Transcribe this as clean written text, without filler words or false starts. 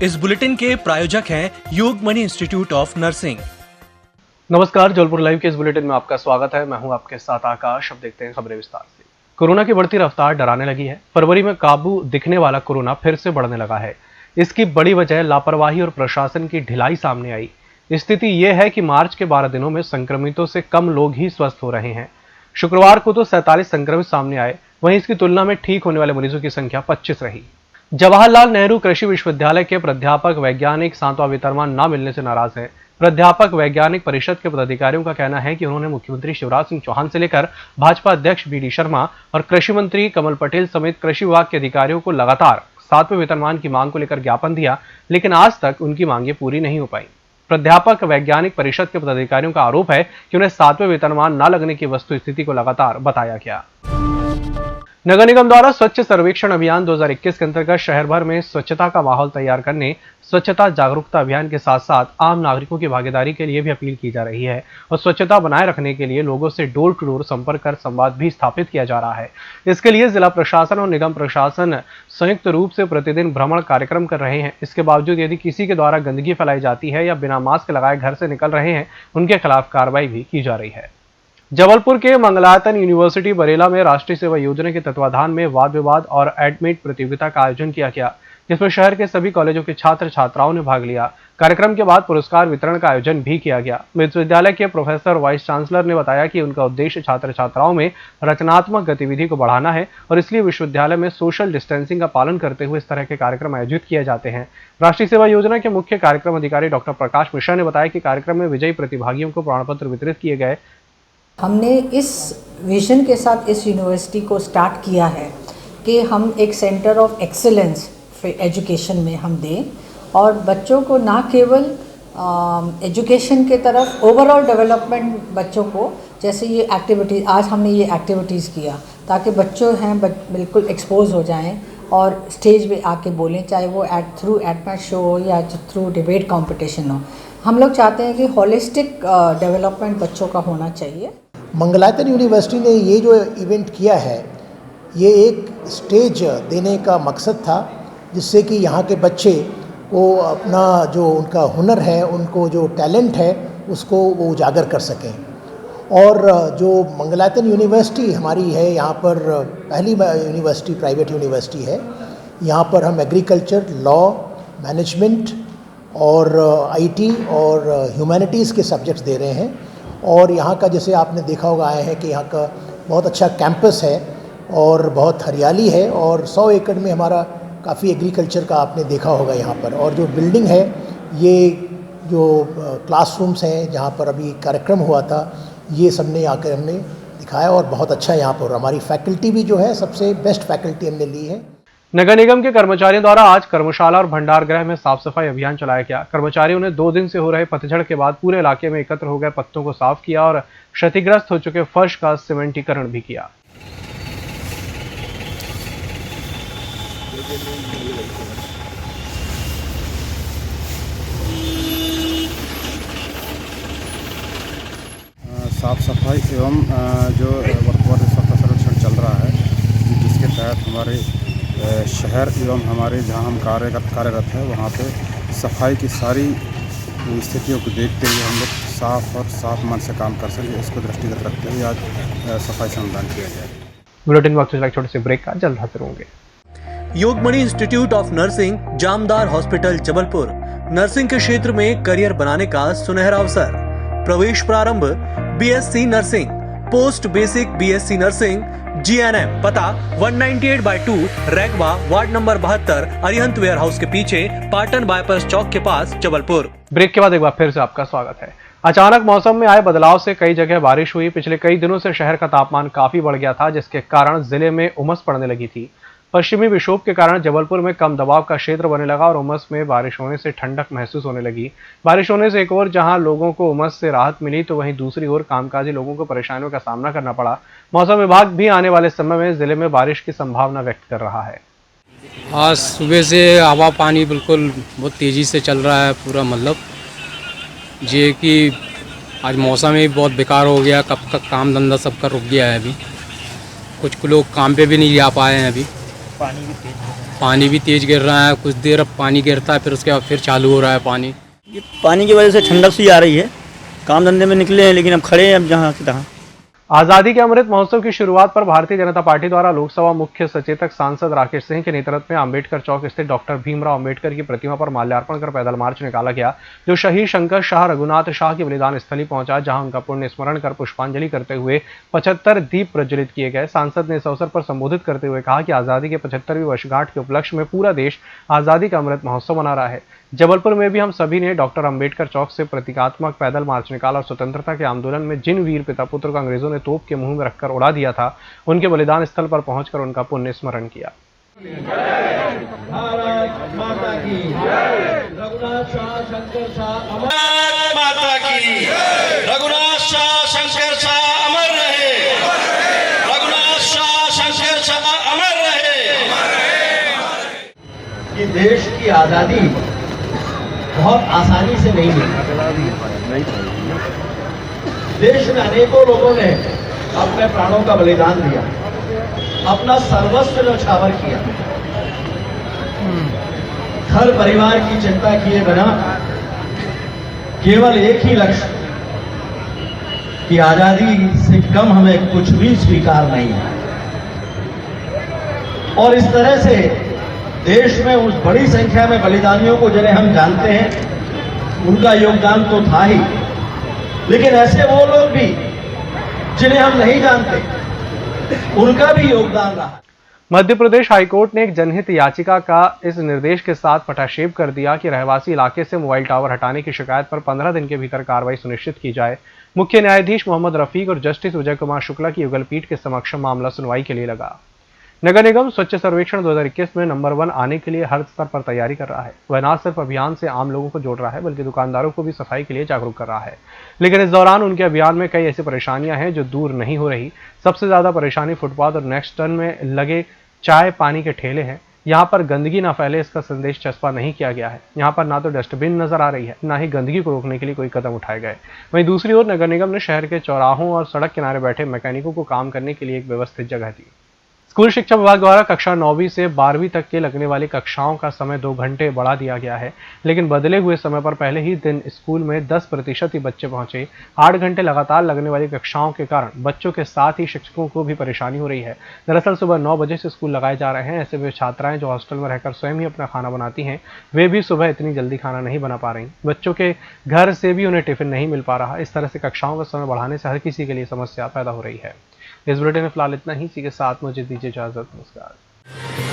इस बुलेटिन के प्रायोजक हैं योगमणि इंस्टीट्यूट ऑफ नर्सिंग। नमस्कार, जबलपुर लाइव के इस बुलेटिन में आपका स्वागत है। मैं हूं आपके साथ आकाश। अब देखते हैं खबरें विस्तार से। कोरोना की बढ़ती रफ्तार डराने लगी है। फरवरी में काबू दिखने वाला कोरोना फिर से बढ़ने लगा है। इसकी बड़ी वजह लापरवाही और प्रशासन की ढिलाई सामने आई। स्थिति ये है कि मार्च के 12 दिनों में संक्रमितों से कम लोग ही स्वस्थ हो रहे हैं। शुक्रवार को तो 47 संक्रमित सामने आए, वहीं इसकी तुलना में ठीक होने वाले मरीजों की संख्या 25 रही। जवाहरलाल नेहरू कृषि विश्वविद्यालय के प्राध्यापक वैज्ञानिक 7वां वेतनमान न मिलने से नाराज हैं। प्राध्यापक वैज्ञानिक परिषद के पदाधिकारियों का कहना है कि उन्होंने मुख्यमंत्री शिवराज सिंह चौहान से लेकर भाजपा अध्यक्ष बी.डी. शर्मा और कृषि मंत्री कमल पटेल समेत कृषि विभाग के अधिकारियों को लगातार 7वें वेतनमान की मांग को लेकर ज्ञापन दिया, लेकिन आज तक उनकी मांगें पूरी नहीं हो पाई। प्राध्यापक वैज्ञानिक परिषद के पदाधिकारियों का आरोप है कि उन्हें 7वें वेतनमान न लगने की वस्तुस्थिति को लगातार बताया गया। नगर निगम द्वारा स्वच्छ सर्वेक्षण अभियान 2021 के अंतर्गत शहर भर में स्वच्छता का माहौल तैयार करने, स्वच्छता जागरूकता अभियान के साथ साथ आम नागरिकों की भागीदारी के लिए भी अपील की जा रही है और स्वच्छता बनाए रखने के लिए लोगों से डोर टू डोर संपर्क कर संवाद भी स्थापित किया जा रहा है। इसके लिए जिला प्रशासन और निगम प्रशासन संयुक्त रूप से प्रतिदिन भ्रमण कार्यक्रम कर रहे हैं। इसके बावजूद यदि किसी के द्वारा गंदगी फैलाई जाती है या बिना मास्क लगाए घर से निकल रहे हैं, उनके खिलाफ कार्रवाई भी की जा रही है। जबलपुर के मंगलायतन यूनिवर्सिटी बरेला में राष्ट्रीय सेवा योजना के तत्वाधान में वाद विवाद और एडमिट प्रतियोगिता का आयोजन किया गया, जिसमें शहर के सभी कॉलेजों के छात्र छात्राओं ने भाग लिया। कार्यक्रम के बाद पुरस्कार वितरण का आयोजन भी किया गया। विश्वविद्यालय के प्रोफेसर वाइस चांसलर ने बताया कि उनका उद्देश्य छात्र छात्राओं में रचनात्मक गतिविधि को बढ़ाना है और इसलिए विश्वविद्यालय में सोशल डिस्टेंसिंग का पालन करते हुए इस तरह के कार्यक्रम आयोजित किए जाते हैं। राष्ट्रीय सेवा योजना के मुख्य कार्यक्रम अधिकारी डॉक्टर प्रकाश मिश्रा ने बताया कि कार्यक्रम में विजयी प्रतिभागियों को प्रमाण पत्र वितरित किए गए। हमने इस विजन के साथ इस यूनिवर्सिटी को स्टार्ट किया है कि हम एक सेंटर ऑफ एक्सीलेंस एजुकेशन में हम दें और बच्चों को ना केवल एजुकेशन के तरफ ओवरऑल डेवलपमेंट बच्चों को, जैसे ये एक्टिविटीज़ आज हमने ये एक्टिविटीज़ किया ताकि बच्चों हैं बिल्कुल एक्सपोज हो जाएं और स्टेज पे आके बोलें, चाहे वो थ्रू एडमेट शो हो या थ्रू डिबेट कंपटीशन हो। हम लोग चाहते हैं कि होलिस्टिक डेवलपमेंट बच्चों का होना चाहिए। मंगलायतन यूनिवर्सिटी ने ये जो इवेंट किया है, ये एक स्टेज देने का मकसद था जिससे कि यहाँ के बच्चे को अपना जो उनका हुनर है, उनको जो टैलेंट है, उसको वो उजागर कर सकें। और जो मंगलायतन यूनिवर्सिटी हमारी है, यहाँ पर पहली यूनिवर्सिटी प्राइवेट यूनिवर्सिटी है। यहाँ पर हम एग्रीकल्चर, लॉ, मैनेजमेंट और आईटी और ह्यूमैनिटीज़ के सब्जेक्ट्स दे रहे हैं। और यहाँ का जैसे आपने देखा होगा आए हैं कि यहाँ का बहुत अच्छा कैंपस है और बहुत हरियाली है और 100 एकड़ में हमारा काफ़ी एग्रीकल्चर का आपने देखा होगा यहाँ पर। और जो बिल्डिंग है, ये जो क्लासरूम्स हैं जहाँ पर अभी कार्यक्रम हुआ था, ये सब ने आकर हमने दिखाया और बहुत अच्छा यहाँ पर हमारी फैकल्टी भी जो है सबसे बेस्ट फैकल्टी हमने ली है। नगर निगम के कर्मचारियों द्वारा आज कर्मशाला और भंडार गृह में साफ सफाई अभियान चलाया गया। कर्मचारियों ने 2 दिन से हो रहे पतझड़ के बाद पूरे इलाके में एकत्र हो गए पत्तों को साफ किया और क्षतिग्रस्त हो चुके फर्श का सीमेंटीकरण भी किया। साफ सफाई एवं जो वर्तमान सफाई सर्वेक्षण चल रहा है, जिसके तहत हमारे शहर एवं हमारे जहां हम कार्यरत है वहां पे सफाई की सारी स्थितियों को देखते हुए हम लोग साफ और साफ मन से काम कर सकें, इसको दृष्टिगत रखते हुए आज सफाई श्रमदान किया गया। बुलेटिन वक्त एक छोटे से ब्रेक का, जल्द हाजिर होंगे। Yogmani institute of nursing, Jamdar hospital, Jabalpur. Nursing के क्षेत्र में करियर बनाने का सुनहरा अवसर। प्रवेश प्रारंभ BSc nursing, post basic BSc nursing, GNM. पता 198/2 Raigwa, ward number 72, Arihant warehouse के पीछे, पाटन बाईपास चौक के पास, जबलपुर। ब्रेक के बाद एक बार फिर से आपका स्वागत है। अचानक मौसम में आए बदलाव से कई जगह बारिश हुई। पिछले कई दिनों से शहर का तापमान काफी बढ़ गया था, जिसके कारण जिले में उमस पड़ने लगी थी। पश्चिमी विक्षोभ के कारण जबलपुर में कम दबाव का क्षेत्र बनने लगा और उमस में बारिश होने से ठंडक महसूस होने लगी। बारिश होने से एक ओर जहां लोगों को उमस से राहत मिली, तो वहीं दूसरी ओर कामकाजी लोगों को परेशानियों का सामना करना पड़ा। मौसम विभाग भी आने वाले समय में जिले में बारिश की संभावना व्यक्त कर रहा है। आज सुबह से हवा पानी बिल्कुल बहुत तेज़ी से चल रहा है पूरा, मतलब ये कि आज मौसम ही बहुत बेकार हो गया। कब तक काम धंधा सबका रुक गया है। अभी कुछ लोग काम पे भी नहीं जा पाए हैं अभी। पानी भी तेज गिर रहा है। कुछ देर अब पानी गिरता है, फिर उसके बाद फिर चालू हो रहा है पानी। ये पानी की वजह से ठंडक सी आ रही है। काम धंधे में निकले हैं लेकिन अब खड़े हैं अब जहाँ से तहाँ। आजादी के अमृत महोत्सव की शुरुआत पर भारतीय जनता पार्टी द्वारा लोकसभा मुख्य सचेतक सांसद राकेश सिंह के नेतृत्व में अंबेडकर चौक स्थित डॉक्टर भीमराव अंबेडकर की प्रतिमा पर माल्यार्पण कर पैदल मार्च निकाला गया, जो शहीद शंकर शाह रघुनाथ शाह की बलिदान स्थली पहुंचा, जहां उनका पुण्य स्मरण कर पुष्पांजलि करते हुए 75 दीप प्रज्वलित किए गए। सांसद ने इस अवसर पर संबोधित करते हुए कहा कि आजादी के 75वीं वर्षगांठ के उपलक्ष्य में पूरा देश आजादी का अमृत महोत्सव मना रहा है। जबलपुर में भी हम सभी ने डॉक्टर अंबेडकर चौक से प्रतीकात्मक पैदल मार्च निकाला और स्वतंत्रता के आंदोलन में जिन वीर पिता पुत्र को अंग्रेजों ने तोप के मुंह में रखकर उड़ा दिया था, उनके बलिदान स्थल पर पहुंचकर उनका पुण्य स्मरण किया। भारत माता की रघुनाथ शाह शंकर शाह अमर, माता की रघुनाथ शाह शंकर शाह अमर रहे, रघुनाथ शाह शंकर शाह अमर रहे। कि देश की आजादी बहुत आसानी से नहीं मिली। देश में अनेकों लोगों ने अपने प्राणों का बलिदान दिया, अपना सर्वस्व न्यौछावर किया, घर परिवार की चिंता किए बिना केवल एक ही लक्ष्य कि आजादी से कम हमें कुछ भी स्वीकार नहीं है। और इस तरह से देश में उस बड़ी संख्या में बलिदानियों को जिन्हें हम जानते हैं, उनका योगदान तो था ही, लेकिन ऐसे वो लोग भी जिन्हें हम नहीं जानते, उनका भी योगदान रहा। मध्य प्रदेश हाईकोर्ट ने एक जनहित याचिका का इस निर्देश के साथ पटाक्षेप कर दिया कि रहवासी इलाके से मोबाइल टावर हटाने की शिकायत पर 15 दिन के भीतर कार्रवाई सुनिश्चित की जाए। मुख्य न्यायाधीश मोहम्मद रफीक और जस्टिस विजय कुमार शुक्ला की युगल पीठ के समक्ष मामला सुनवाई के लिए लगा। नगर निगम स्वच्छ सर्वेक्षण 2021 में नंबर 1 आने के लिए हर स्तर पर तैयारी कर रहा है। वह न सिर्फ अभियान से आम लोगों को जोड़ रहा है, बल्कि दुकानदारों को भी सफाई के लिए जागरूक कर रहा है। लेकिन इस दौरान उनके अभियान में कई ऐसी परेशानियां हैं जो दूर नहीं हो रही। सबसे ज्यादा परेशानी फुटपाथ और नेक्स्ट टर्न में लगे चाय पानी के ठेले हैं। यहाँ पर गंदगी ना फैले, इसका संदेश चस्पा नहीं किया गया है। यहाँ पर ना तो डस्टबिन नजर आ रही है, ना ही गंदगी को रोकने के लिए कोई कदम उठाए गए। वहीं दूसरी ओर नगर निगम ने शहर के चौराहों और सड़क किनारे बैठे मैकेनिकों को काम करने के लिए एक व्यवस्थित जगह दी। स्कूल शिक्षा विभाग द्वारा कक्षा 9वीं से 12वीं तक के लगने वाली कक्षाओं का समय 2 घंटे बढ़ा दिया गया है, लेकिन बदले हुए समय पर पहले ही दिन स्कूल में 10% ही बच्चे पहुंचे। 8 घंटे लगातार लगने वाली कक्षाओं के कारण बच्चों के साथ ही शिक्षकों को भी परेशानी हो रही है। दरअसल सुबह 9 बजे से स्कूल लगाए जा रहे हैं। ऐसे में छात्राएं जो हॉस्टल में रहकर स्वयं ही अपना खाना बनाती हैं, वे भी सुबह इतनी जल्दी खाना नहीं बना पा रही। बच्चों के घर से भी उन्हें टिफिन नहीं मिल पा रहा। इस तरह से कक्षाओं का समय बढ़ाने से हर किसी के लिए समस्या पैदा हो रही है। इस बुलेटिन में फिलहाल इतना ही। इसी के साथ मुझे दीजिए इजाजत। नमस्कार।